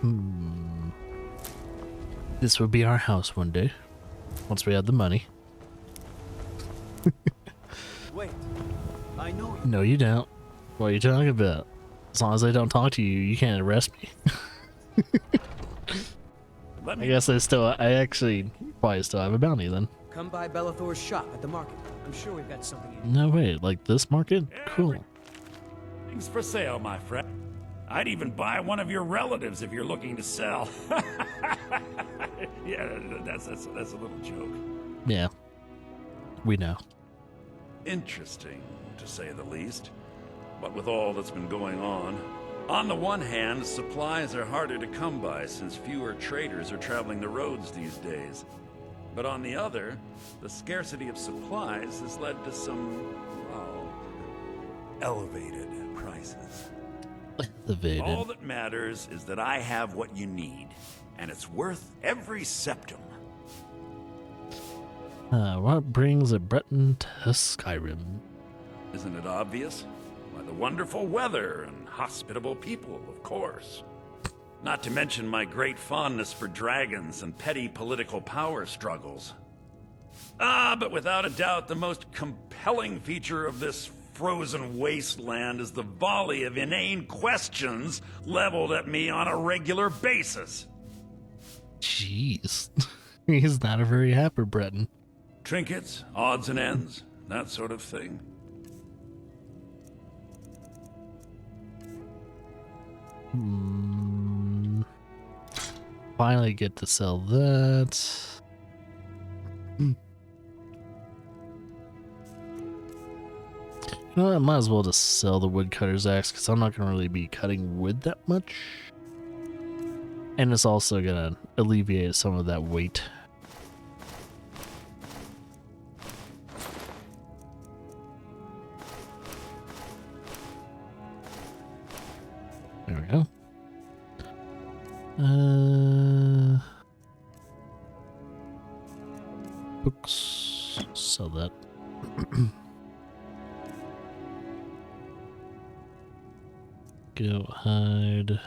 Hmm. This will be our house one day, once we have the money. Wait, I know you. No, you don't. What are you talking about? As long as I don't talk to you, you can't arrest me. I guess I actually probably still have a bounty then. Come by Bellathor's shop at the market. I'm sure we've got something in No way, like this market? Cool. Things for sale, my friend. I'd even buy one of your relatives if you're looking to sell. Yeah, that's a little joke. Yeah, we know. Interesting, to say the least. But with all that's been going on the one hand, supplies are harder to come by since fewer traders are traveling the roads these days. But on the other, the scarcity of supplies has led to some, well, elevated prices. Elevated. All that matters is that I have what you need, and it's worth every septum. What brings a Breton to Skyrim? Isn't it obvious? Why, the wonderful weather and hospitable people, of course. Not to mention my great fondness for dragons and petty political power struggles. But without a doubt, the most compelling feature of this frozen wasteland is the volley of inane questions leveled at me on a regular basis. Jeez. He's not a very happy Breton. Trinkets, odds and ends, that sort of thing. Finally get to sell that. You know, I might as well just sell the woodcutter's axe because I'm not going to really be cutting wood that much. And it's also going to alleviate some of that weight. There we go. Books. Sell that. Go hide.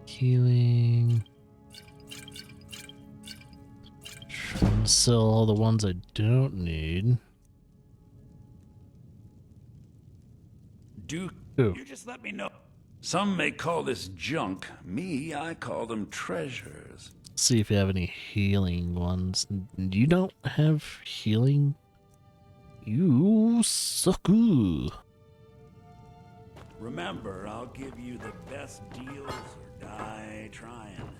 Healing. Trying to sell all the ones I don't need. Duke, Ooh. you just let me know. Some may call this junk. Me, I call them treasures. See if you have any healing ones. You don't have healing? You suck. Remember, I'll give you the best deals or die trying.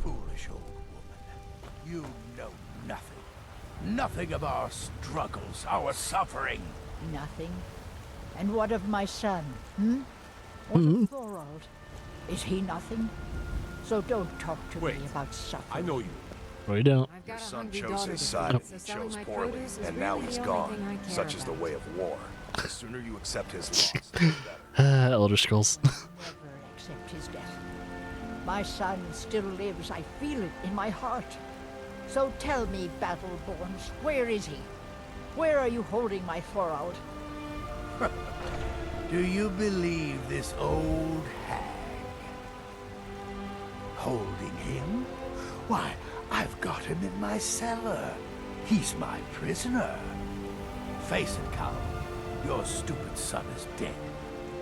Foolish old woman. You know nothing. Nothing of our struggles, our suffering. Nothing. And what of my son, What of Thorold? Is he nothing? So don't talk to me about suffering. I know you. We don't. Your son chose his side, he chose poorly, and now he's gone. Such is the way of war. The sooner you accept his loss, the better. Elder Scrolls. Never accept his death. My son still lives. I feel it in my heart. So tell me, Battleborns, where is he? Where are you holding my Thorold? Do you believe this old hag? Holding him? Why, I've got him in my cellar. He's my prisoner. Face it, Cal. Your stupid son is dead.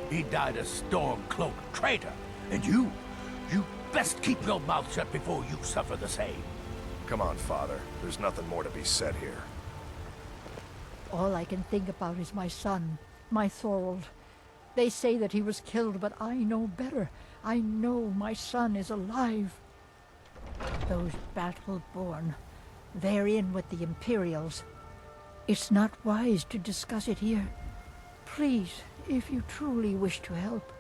He died a storm-cloaked traitor. And you best keep your mouth shut before you suffer the same. Come on, Father. There's nothing more to be said here. All I can think about is my son, my Thorold. They say that he was killed, but I know better. I know my son is alive. Those Battleborn, they're in with the Imperials. It's not wise to discuss it here. Please, if you truly wish to help,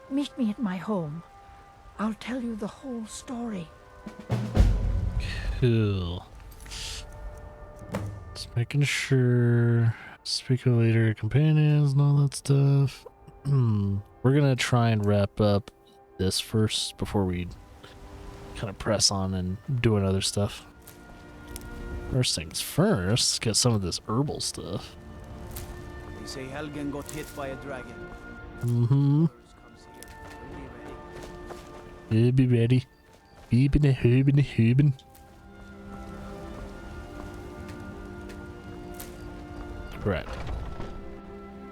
meet me at my home. I'll tell you the whole story. Cool. Just making sure. Speak of later companions and all that stuff. We're gonna try and wrap up this first before we kind of press on and doing other stuff. First things first, get some of this herbal stuff. They say Helgen got hit by a dragon. Mm-hmm. We'll be ready. Hubin. Correct.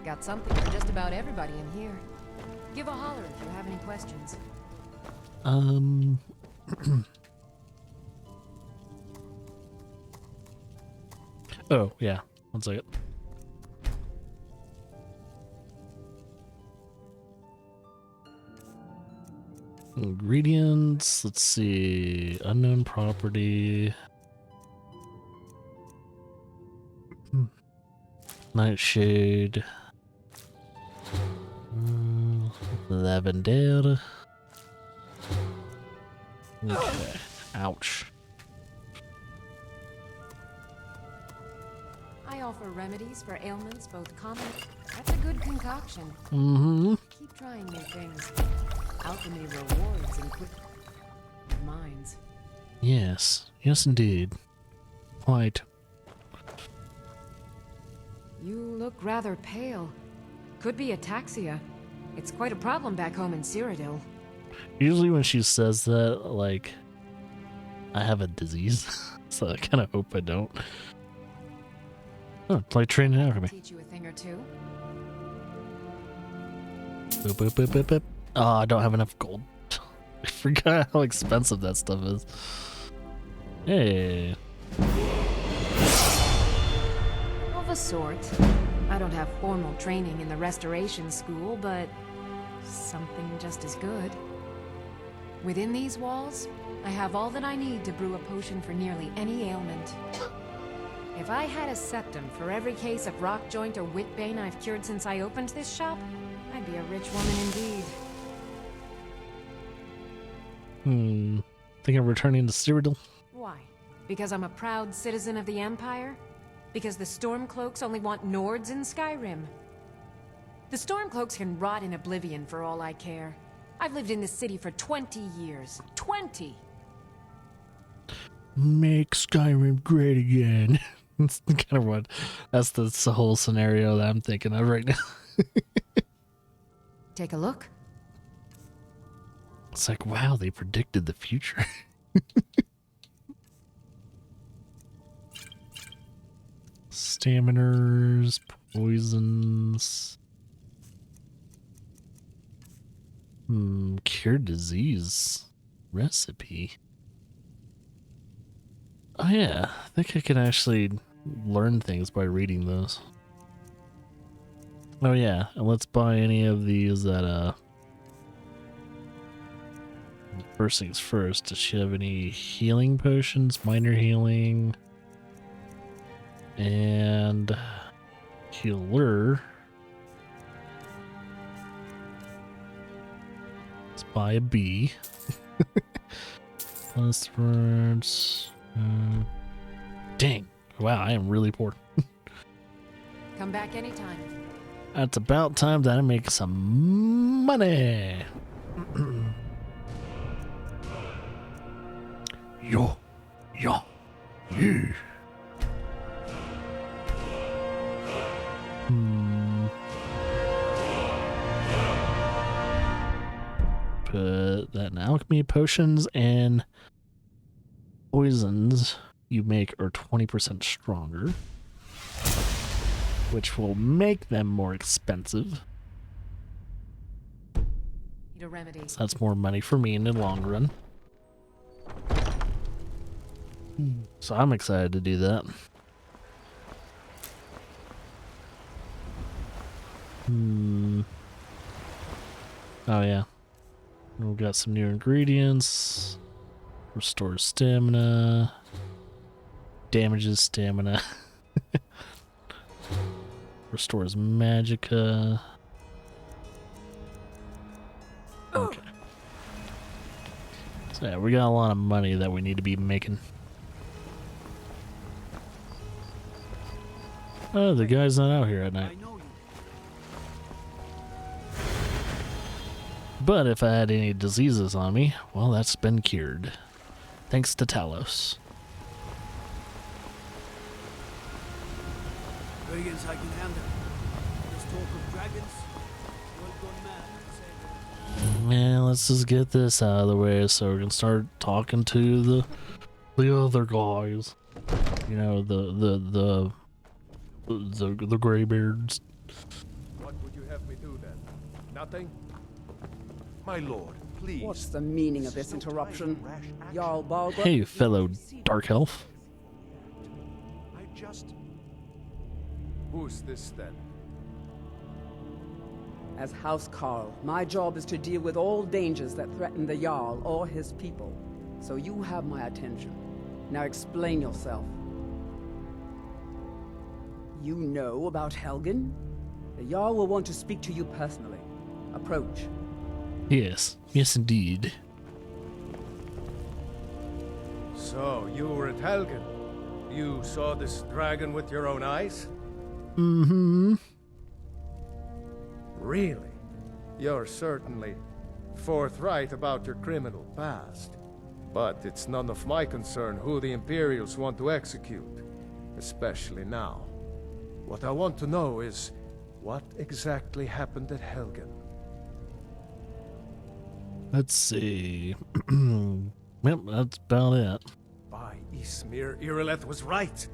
Got something for just about everybody in here. Give a holler if you have any questions. Oh, yeah. One second. Ingredients. Let's see. Unknown property. Nightshade. Lavender. Okay. Ouch. I offer remedies for ailments both common. That's a good concoction. Mm-hmm. Keep trying new things. Alchemy rewards and quick minds. Yes. Yes, indeed. Quite. You look rather pale. Could be ataxia. It's quite a problem back home in Cyrodiil. Usually when she says that, like, I have a disease. So I kind of hope I don't. Oh, it's like training alchemy. Teach you a thing or two. Boop, boop, boop, boop, boop. Oh, I don't have enough gold. I forgot how expensive that stuff is. Hey. Of a sort. I don't have formal training in the restoration school, but something just as good. Within these walls, I have all that I need to brew a potion for nearly any ailment. If I had a septum for every case of rock joint or whitbane I've cured since I opened this shop, I'd be a rich woman indeed. Think of returning to Cyrodiil? Why? Because I'm a proud citizen of the Empire? Because the Stormcloaks only want Nords in Skyrim? The Stormcloaks can rot in oblivion for all I care. I've lived in this city for 20 years. 20! Make Skyrim great again. That's kind of what, that's the whole scenario that I'm thinking of right now. Take a look. It's like, wow, they predicted the future. Staminers, poisons. Cure disease recipe. Oh yeah, I think I can actually learn things by reading those. Oh yeah, and let's buy any of these at first things first. Does she have any healing potions? Minor healing. And healer. Let's buy a bee. Plus words. Dang. Wow, I am really poor. Come back anytime. It's about time that I make some money. Yo. You. Put that in alchemy. Potions and poisons you make are 20% stronger, which will make them more expensive. Need a remedy. So that's more money for me in the long run. So I'm excited to do that. Oh yeah. We've got some new ingredients. Restores stamina. Damages stamina. Restores magicka. Okay. So yeah, we got a lot of money that we need to be making. Oh, the guy's not out here at night. I know you. But if I had any diseases on me, well, that's been cured. Thanks to Talos. Brigands I can handle. This talk of dragons, you'll go mad. Man, let's just get this out of the way so we can start talking to the other guys. You know, the graybeards. What would you have me do then? Nothing? My lord, please. What's the meaning of this interruption? Jarl Balgruuf? Hey, fellow dark elf. I just... Who's this then? As House Carl, my job is to deal with all dangers that threaten the Jarl or his people. So you have my attention. Now explain yourself. You know about Helgen? The Jarl will want to speak to you personally. Approach. Yes, yes indeed. So, you were at Helgen. You saw this dragon with your own eyes? Mm-hmm. Really? You're certainly forthright about your criminal past. But it's none of my concern who the Imperials want to execute, especially now. What I want to know is, what exactly happened at Helgen? Let's see. Yep, that's about it. By Ismir, Irileth was right.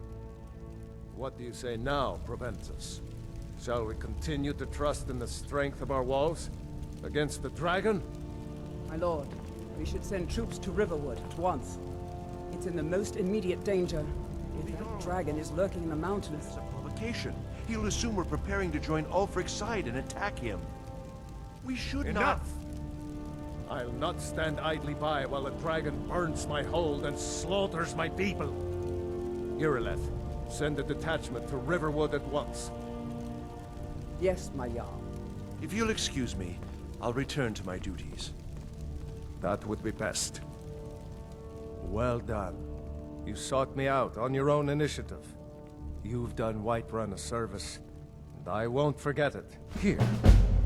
What do you say now, Proventus? Shall we continue to trust in the strength of our walls against the dragon? My lord, we should send troops to Riverwood at once. It's in the most immediate danger. If that dragon is lurking in the mountains... It's a provocation. He'll assume we're preparing to join Ulfric's side and attack him. We should Enough! I'll not stand idly by while the dragon burns my hold and slaughters my people. Irileth, send a detachment to Riverwood at once. Yes, my Jarl. If you'll excuse me, I'll return to my duties. That would be best. Well done. You sought me out on your own initiative. You've done Whiterun a service, and I won't forget it. Here,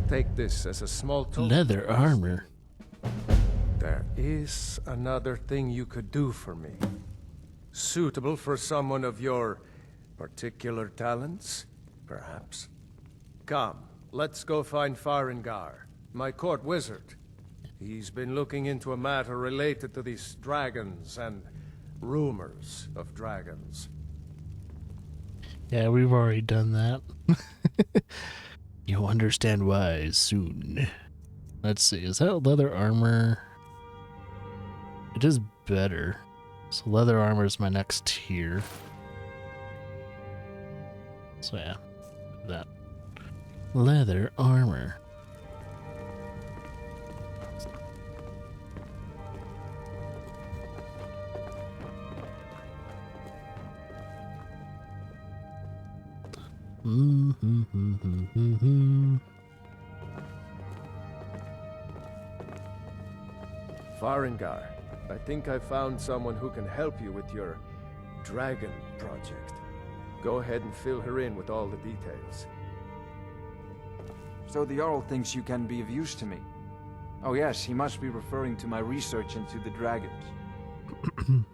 take this as a small token. Leather armor. There is another thing you could do for me. Suitable for someone of your particular talents, perhaps. Come, let's go find Farengar, my court wizard. He's been looking into a matter related to these dragons and rumors of dragons. Yeah, we've already done that. You'll understand why soon. Let's see, is that leather armor? It is better. So leather armor is my next tier. So yeah, that. Leather armor. Farengar, I think I found someone who can help you with your dragon project. Go ahead and fill her in with all the details. So the Jarl thinks you can be of use to me. Oh yes, he must be referring to my research into the dragons.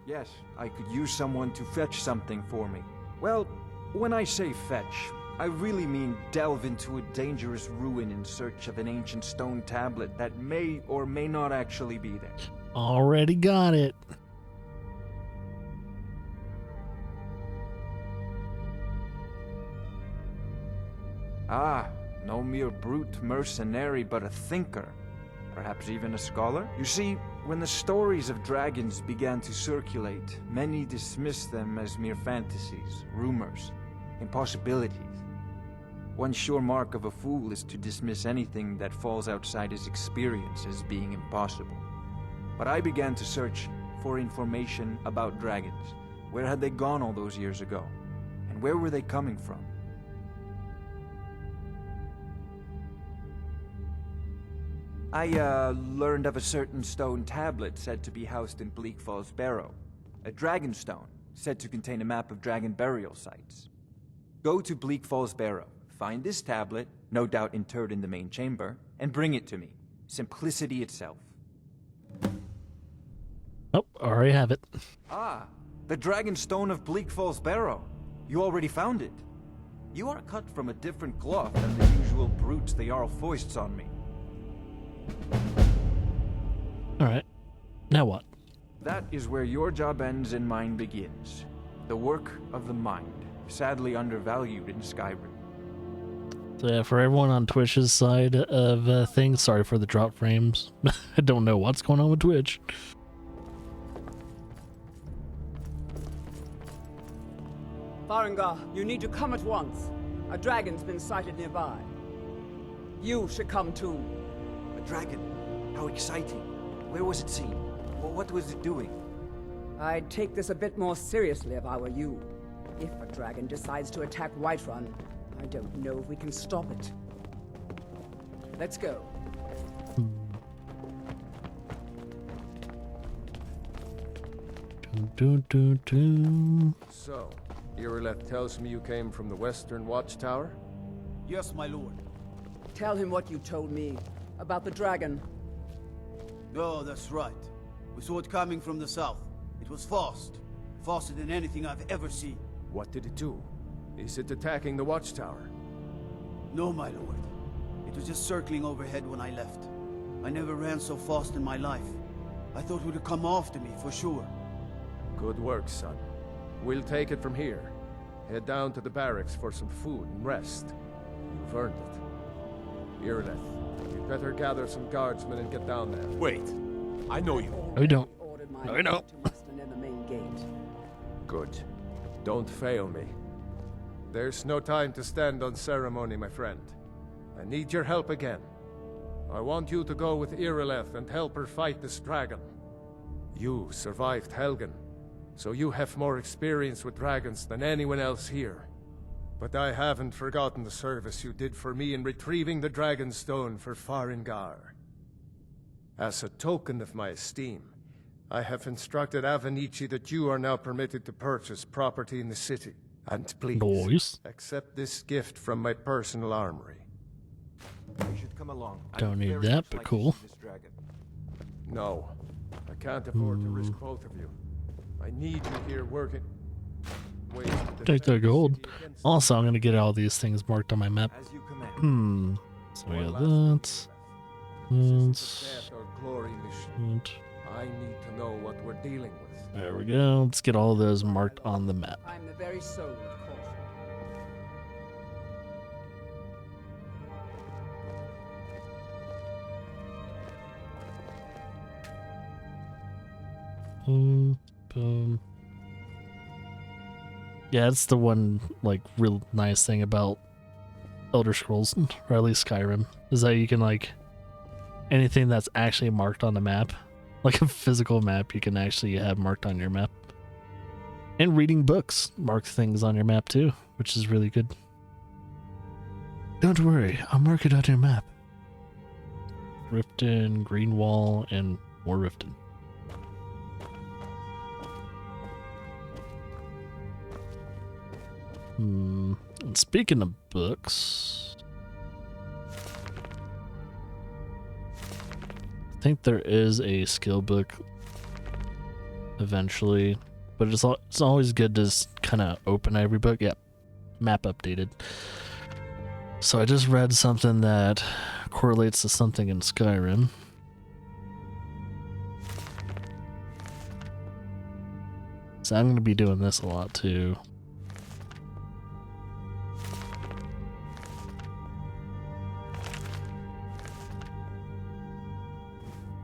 Yes, I could use someone to fetch something for me. Well, when I say fetch, I really mean delve into a dangerous ruin in search of an ancient stone tablet that may or may not actually be there. Already got it. Ah, no mere brute mercenary, but a thinker. Perhaps even a scholar? You see, when the stories of dragons began to circulate, many dismissed them as mere fantasies, rumors, impossibilities. One sure mark of a fool is to dismiss anything that falls outside his experience as being impossible. But I began to search for information about dragons. Where had they gone all those years ago? And where were they coming from? I learned of a certain stone tablet said to be housed in Bleak Falls Barrow. A dragon stone, said to contain a map of dragon burial sites. Go to Bleak Falls Barrow, find this tablet, no doubt interred in the main chamber, and bring it to me. Simplicity itself. Oh, already have it. Ah, the Dragon Stone of Bleak Falls Barrow. You already found it. You are cut from a different cloth than the usual brutes the Jarl foists on me. Alright. Now what? That is where your job ends and mine begins. The work of the mind, sadly undervalued in Skyrim. So yeah, for everyone on Twitch's side of things, sorry for the drop frames. I don't know what's going on with Twitch. Farengar, you need to come at once. A dragon's been sighted nearby. You should come too. A dragon? How exciting. Where was it seen? What was it doing? I'd take this a bit more seriously if I were you. If a dragon decides to attack Whiterun, I don't know if we can stop it. Let's go. So, Irileth tells me you came from the Western Watchtower? Yes, my lord. Tell him what you told me about the dragon. Oh, that's right. We saw it coming from the south. It was fast. Faster than anything I've ever seen. What did it do? Is it attacking the Watchtower? No, my lord. It was just circling overhead when I left. I never ran so fast in my life. I thought it would come after me, for sure. Good work, son. We'll take it from here. Head down to the barracks for some food and rest. You've earned it. Irileth, you'd better gather some guardsmen and get down there. Wait, I know you. No, you don't. Ordered my No, you don't. to muster near the main gate. Good. Don't fail me. There's no time to stand on ceremony, my friend. I need your help again. I want you to go with Irileth and help her fight this dragon. You survived Helgen, so you have more experience with dragons than anyone else here. But I haven't forgotten the service you did for me in retrieving the Dragon Stone for Farengar. As a token of my esteem, I have instructed Avenici that you are now permitted to purchase property in the city. And please, Nice. accept this gift from my personal armory. You should come along. Don't I'd need very that, much but like to cool. see this dragon. No, I can't afford to risk both of you. I need you here working. Ways to Take defend the the gold. city against Also, I'm gonna get all these things marked on my map. As you command. So One we got last thing, that. Irileth. That's This is a death or glory mission. that. I need to know what we're dealing with. There we go. Let's get all those marked on the map. I'm the very soul of caution. Boom, boom. Yeah, it's the one like real nice thing about Elder Scrolls, or at least Skyrim, is that you can like anything that's actually marked on the map, like a physical map, you can actually have marked on your map. And reading books mark things on your map too, which is really good. Don't worry, I'll mark it on your map. Riften, Greenwall, and more Riften. And speaking of books, I think there is a skill book eventually, but it's always good to kind of open every book. Yep, map updated. So I just read something that correlates to something in Skyrim. So I'm going to be doing this a lot too.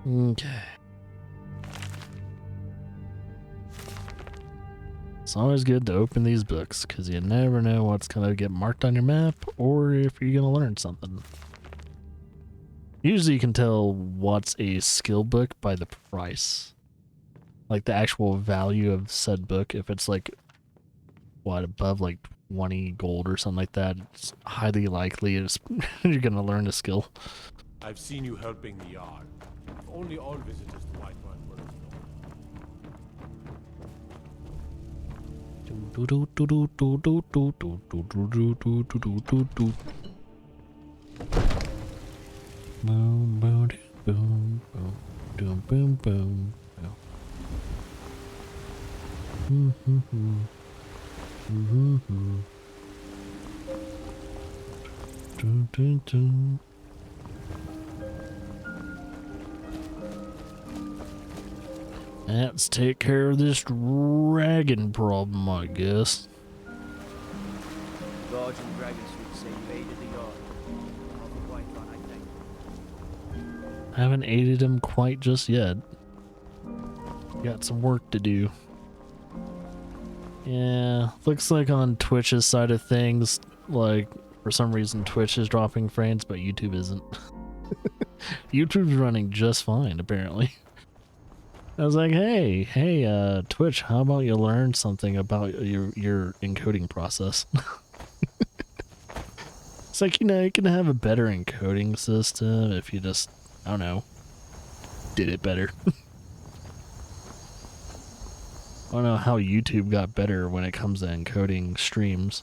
Okay. It's always good to open these books because you never know what's going to get marked on your map or if you're going to learn something. Usually you can tell what's a skill book by the price. Like the actual value of said book. If it's like, what, above like 20 gold or something like that, it's highly likely you're going to learn a skill. I've seen you helping the Jarl. If only all visitors to Whiterun were as Dun, dun, dun. Let's take care of this dragon problem, I guess. Guards and dragon suits say you aided the yard. Off the White Run, I think. Haven't aided him quite just yet. Got some work to do. Yeah, looks like on Twitch's side of things, like, for some reason Twitch is dropping frames, but YouTube isn't. YouTube's running just fine, apparently. I was like, hey, Twitch, how about you learn something about your encoding process? It's like, you know, you can have a better encoding system if you just, I don't know, did it better. I don't know how YouTube got better when it comes to encoding streams.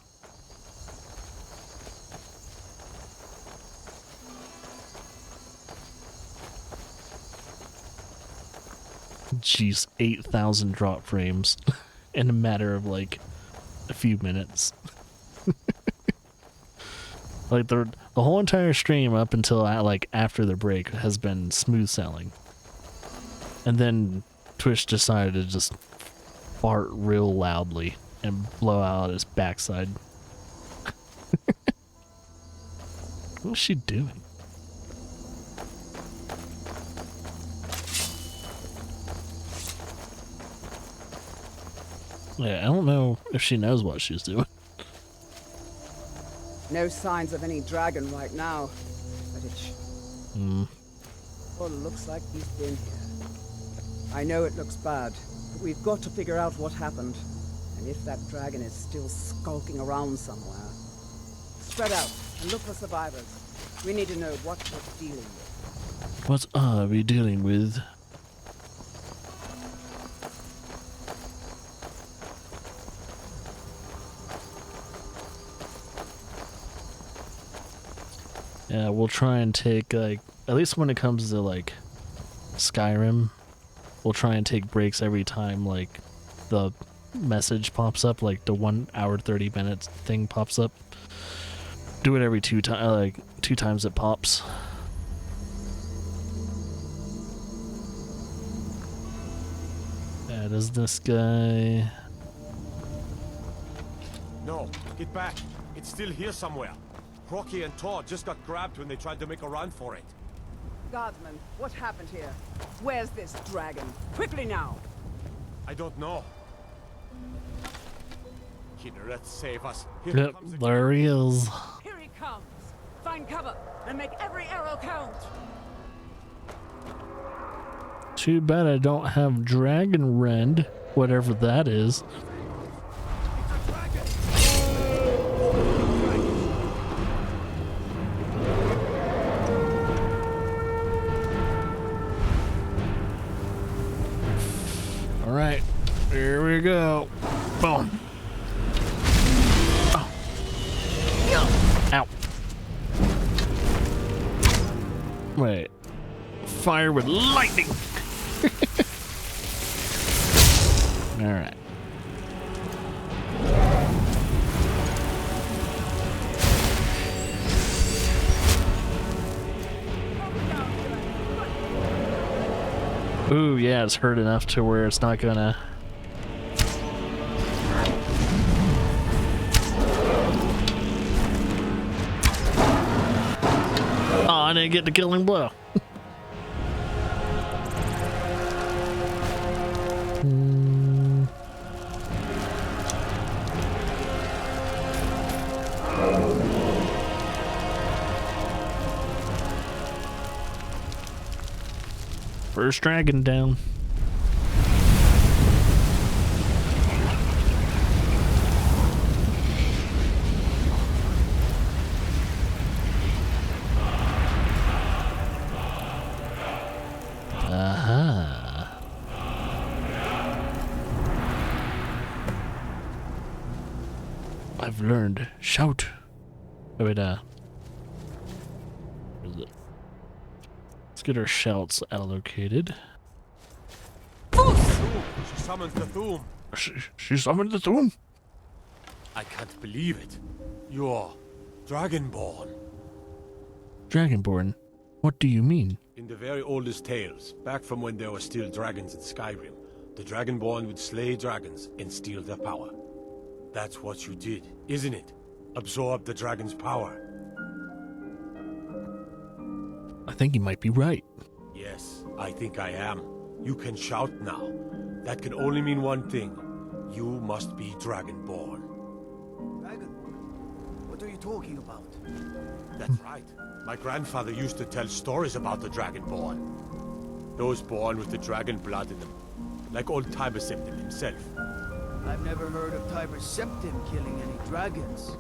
Jeez, 8,000 drop frames in a matter of like a few minutes. Like the whole entire stream up until like after the break has been smooth sailing. And then Twitch decided to just fart real loudly and blow out his backside. What's she doing? Yeah, I don't know if she knows what she's doing. No signs of any dragon right now, but well, it looks like he's been here. I know it looks bad, but we've got to figure out what happened, and if that dragon is still skulking around somewhere. Spread out and look for survivors. We need to know what we're dealing with. What are we dealing with? Yeah, we'll try and take, like, at least when it comes to, like, Skyrim, we'll try and take breaks every time, like, the message pops up, like, the 1 hour, 30 minutes thing pops up. Do it every two times it pops. That is this guy. No, get back. It's still here somewhere. Rocky and Todd just got grabbed when they tried to make a run for it. Guardsman, what happened here? Where's this dragon? Quickly now! I don't know. Kinneret, save us. Here Yep, comes the there he is. Here he comes! Find cover and make every arrow count! Too bad I don't have Dragon Rend, whatever that is. Alright, here we go. Boom. Oh. Ow. Wait. Fire with lightning. Alright. Ooh, yeah, it's hurt enough to where it's not gonna... Oh, I didn't get the killing blow. First dragon down. Aha. I've learned shout. Oh wait, where is it? Let's get our shouts allocated. She's summons the Thum. She summoned the tomb. I can't believe it. You're Dragonborn. Dragonborn? What do you mean? In the very oldest tales, back from when there were still dragons in Skyrim, the Dragonborn would slay dragons and steal their power. That's what you did, isn't it? Absorb the dragon's power. I think you might be right. Yes, I think I am. You can shout now. That can only mean one thing. You must be Dragonborn. Dragonborn? What are you talking about? That's right. My grandfather used to tell stories about the Dragonborn. Those born with the dragon blood in them. Like old Tiber Septim himself. I've never heard of Tiber Septim killing any dragons.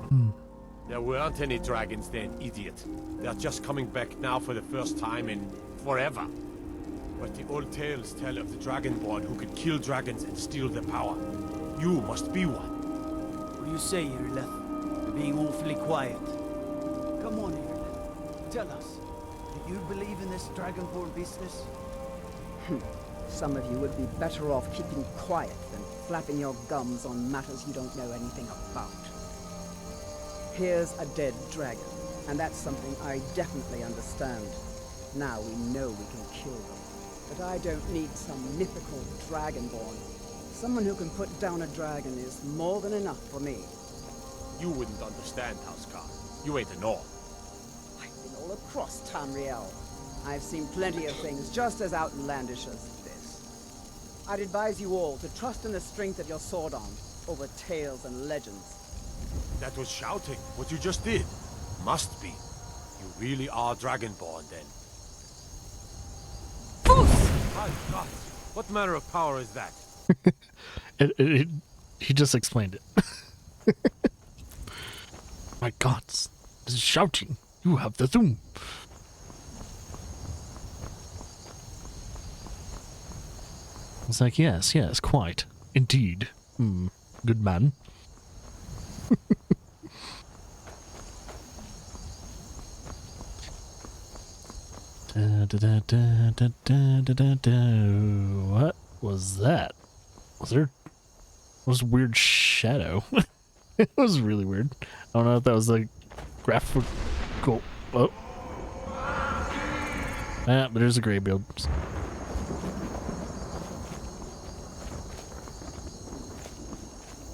There weren't any dragons then, idiot. They're just coming back now for the first time in forever. But the old tales tell of the Dragonborn who could kill dragons and steal their power. You must be one. What do you say, Irleth? You're being awfully quiet. Come on, Irleth. Tell us. Do you believe in this Dragonborn business? Some of you would be better off keeping quiet than flapping your gums on matters you don't know anything about. Here's a dead dragon, and that's something I definitely understand. Now we know we can kill them. But I don't need some mythical dragonborn. Someone who can put down a dragon is more than enough for me. You wouldn't understand, Housecar. You ain't a Nord. I've been all across Tamriel. I've seen plenty of things just as outlandish as this. I'd advise you all to trust in the strength of your sword arm over tales and legends. That was shouting, what you just did. Must be. You really are Dragonborn, then. My God, what manner of power is that? He just explained it. My God, this is shouting. You have the Thum. It's like, yes, quite. Indeed. Good man. What was that? Was a weird shadow. It was really weird. I don't know if that was a graphical. Oh. Ah, but there's a graybeard.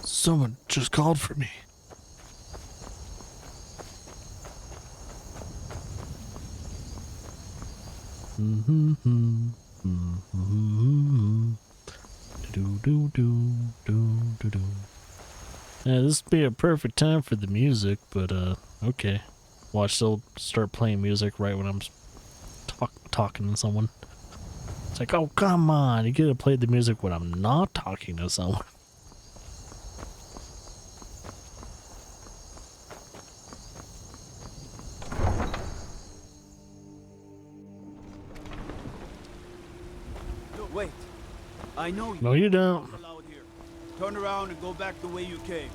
Someone just called for me. Yeah, this would be a perfect time for the music, but okay. Watch, they'll start playing music right when I'm talking to someone. It's like, oh come on, you gotta play the music when I'm not talking to someone. Wait. I know you. No, you don't. Allowed here. Turn around and go back the way you came.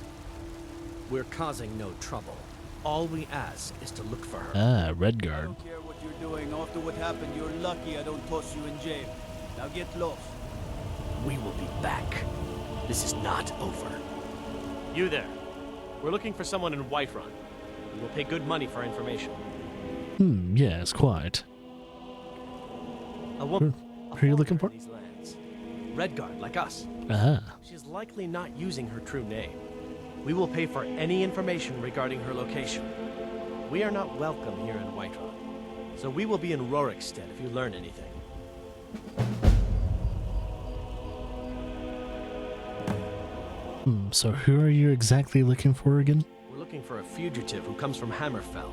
We're causing no trouble. All we ask is to look for her. Ah, I Redguard. don't care what you're doing. After what happened, you're lucky I don't toss you in jail. Now get lost. We will be back. This is not over. You there. We're looking for someone in Whiterun. We will pay good money for information. Yes, quite. A woman. Who are you looking for? These lands. Redguard, like us. Uh-huh. She's likely not using her true name. We will pay for any information regarding her location. We are not welcome here in Whiterun, so we will be in Rorikstead if you learn anything. So who are you exactly looking for again? We're looking for a fugitive who comes from Hammerfell.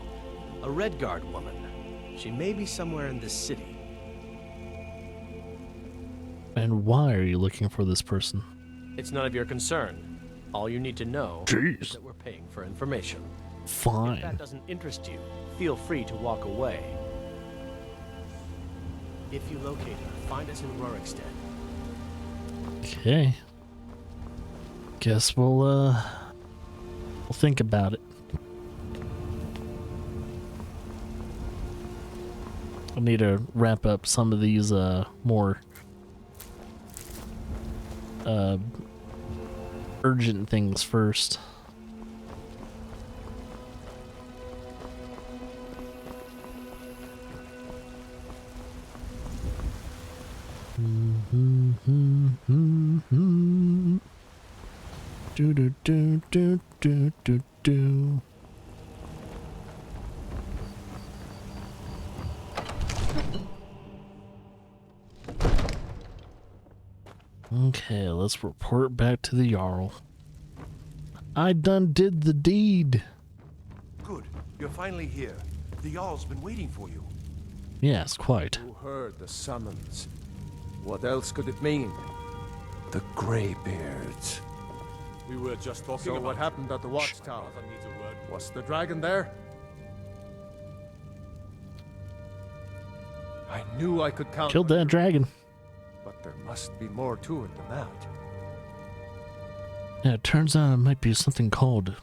A Redguard woman. She may be somewhere in this city. And why are you looking for this person? It's none of your concern. All you need to know is Jeez. that we're paying for information. If Fine. that doesn't interest you, feel free to walk away. If you locate her, find us in Rorikstead. Okay. Guess we'll think about it. I need to wrap up some of these more urgent things first. Do do do do do do do. Okay, let's report back to the Jarl. I done did the deed. Good. You're finally here. The Jarl's been waiting for you. Yes, quite. You heard the summons. What else could it mean? The Greybeards. We were just talking So about what happened at the watchtower? Brother needs a word. Was the dragon there? I knew I could count. Killed that dragon. But there must be more to it than that. Yeah, it turns out it might be something called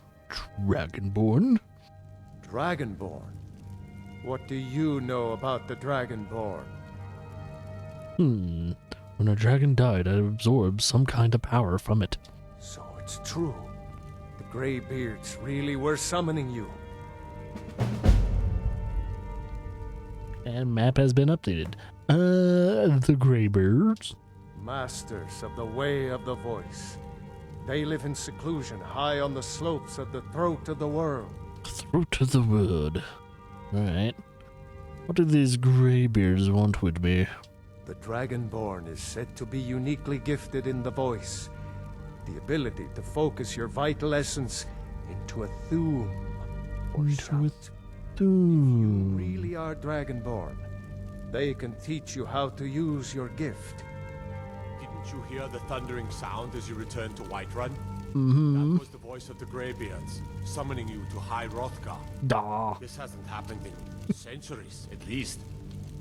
Dragonborn. Dragonborn? What do you know about the Dragonborn? When a dragon died, it absorbed some kind of power from it. So it's true. The Greybeards really were summoning you. And map has been updated. The Greybeards. Masters of the Way of the Voice. They live in seclusion high on the slopes of the throat of the world. Throat of the world. Alright. What do these Greybeards want with me? The Dragonborn is said to be uniquely gifted in the voice. The ability to focus your vital essence into a thum or shout. You really are Dragonborn. They can teach you how to use your gift. Didn't you hear the thundering sound as you returned to Whiterun? That was the voice of the Greybeards, summoning you to High Hrothgar. This hasn't happened in centuries, at least.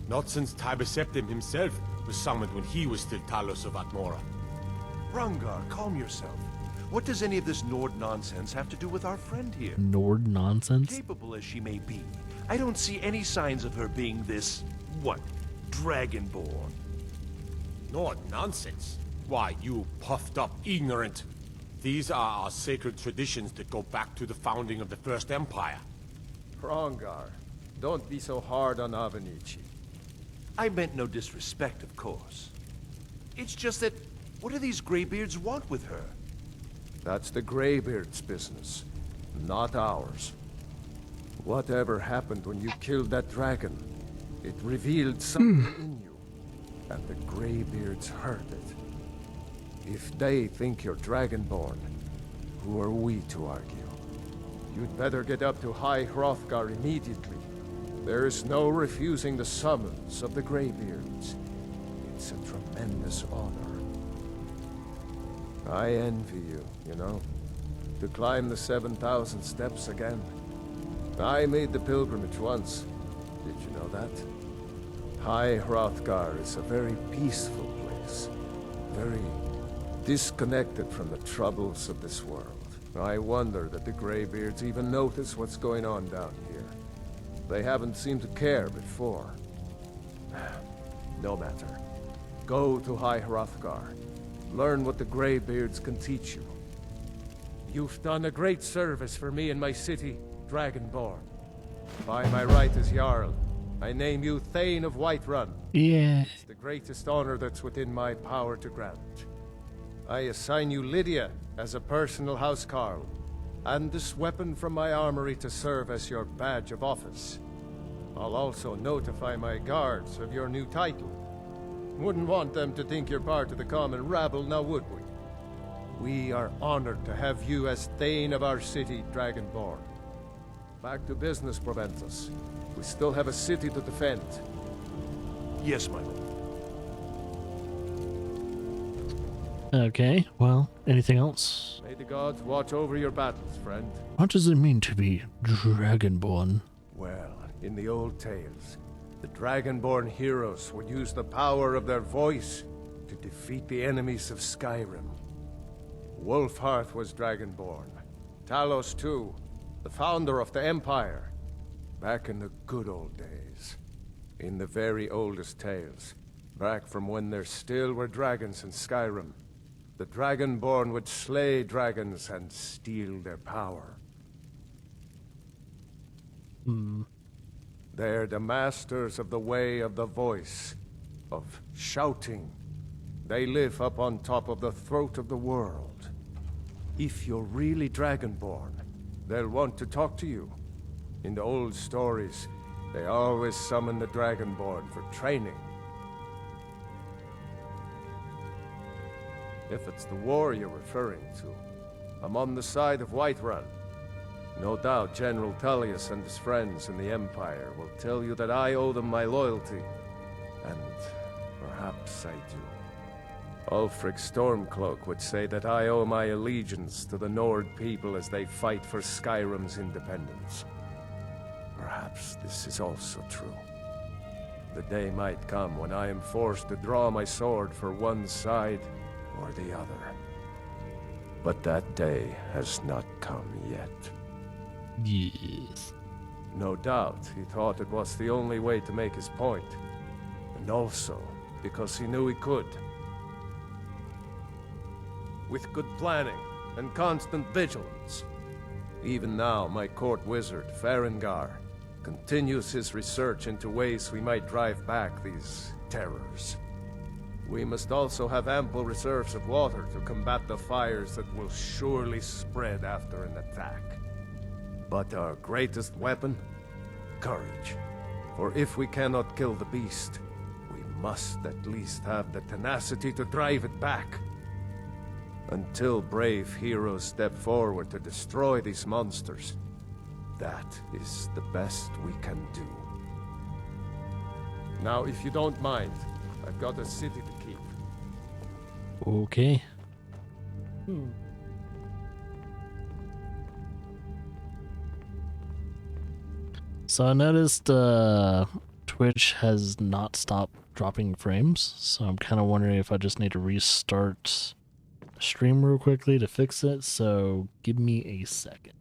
Not since Tiber Septim himself was summoned when he was still Talos of Atmora. Rungar, calm yourself. What does any of this Nord nonsense have to do with our friend here? Nord nonsense? Capable as she may be, I don't see any signs of her being this, what, Dragonborn. Nord nonsense? Why, you puffed up ignorant. These are our sacred traditions that go back to the founding of the First Empire. Hrongar, don't be so hard on Avenici. I meant no disrespect, of course. It's just that, what do these Greybeards want with her? That's the Greybeards' business, not ours. Whatever happened when you killed that dragon, it revealed something in you, and the Greybeards heard it. If they think you're Dragonborn, who are we to argue? You'd better get up to High Hrothgar immediately. There is no refusing the summons of the Greybeards. It's a tremendous honor. I envy you, you know, to climb the 7,000 steps again. I made the pilgrimage once. Did you know that? High Hrothgar is a very peaceful place. Very disconnected from the troubles of this world. I wonder that the Greybeards even notice what's going on down here. They haven't seemed to care before. No matter. Go to High Hrothgar. Learn what the Greybeards can teach you. You've done a great service for me and my city, Dragonborn. By my right as Jarl, I name you Thane of Whiterun. Yeah. It's the greatest honor that's within my power to grant. I assign you Lydia as a personal housecarl, and this weapon from my armory to serve as your badge of office. I'll also notify my guards of your new title. Wouldn't want them to think you're part of the common rabble, now would we? We are honored to have you as Thane of our city, Dragonborn. Back to business, Proventus. We still have a city to defend. Yes, my lord. Okay, well, anything else? May the gods watch over your battles, friend. What does it mean to be Dragonborn? Well, in the old tales, the Dragonborn heroes would use the power of their voice to defeat the enemies of Skyrim. Wolfhearth was Dragonborn. Talos, too, the founder of the Empire. Back in the good old days. In the very oldest tales. Back from when there still were dragons in Skyrim. the Dragonborn would slay dragons and steal their power. They're the masters of the way of the voice, of shouting. They live up on top of the throat of the world. If you're really Dragonborn, they'll want to talk to you. In the old stories, they always summon the Dragonborn for training. If it's the war you're referring to, I'm on the side of Whiterun. No doubt General Tullius and his friends in the Empire will tell you that I owe them my loyalty. And perhaps I do. Ulfric Stormcloak would say that I owe my allegiance to the Nord people as they fight for Skyrim's independence. Perhaps this is also true. The day might come when I am forced to draw my sword for one side or the other. But that day has not come yet. Yes. No doubt he thought it was the only way to make his point. And also because he knew he could. With good planning and constant vigilance. Even now, my court wizard, Farengar, continues his research into ways we might drive back these terrors. We must also have ample reserves of water to combat the fires that will surely spread after an attack. But our greatest weapon? Courage. For if we cannot kill the beast, we must at least have the tenacity to drive it back. Until brave heroes step forward to destroy these monsters, that is the best we can do. Now, if you don't mind, I've got a city to keep. Okay. So I noticed Twitch has not stopped dropping frames, so I'm kind of wondering if I just need to restart the stream real quickly to fix it, so give me a second.